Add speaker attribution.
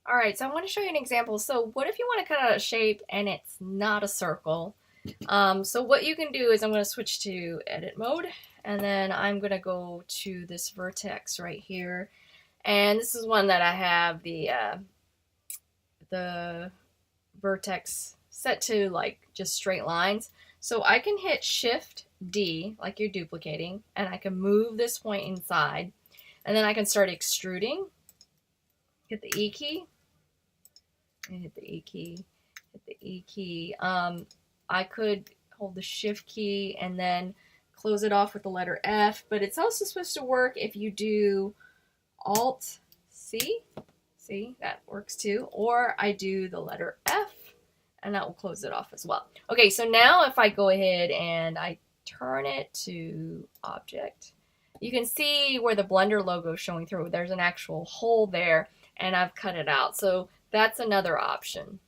Speaker 1: All right, so I want to show you an example. So what if you want to cut out a shape and it's not a circle? So what you can do is I'm going to switch to edit mode, and then I'm going to go to this vertex right here. And this is one that I have the vertex set to like just straight lines. So I can hit Shift D like you're duplicating, and I can move this point inside, and then I can start extruding. Hit the E key, and hit the E key, hit the E key. I could hold the Shift key and then close it off with the letter F, but it's also supposed to work if you do Alt C. See, that works too. Or I do the letter F, and that will close it off as well. Okay, so now if I go ahead and I turn it to object, you can see where the Blender logo is showing through. There's an actual hole there, and I've cut it out. So that's another option.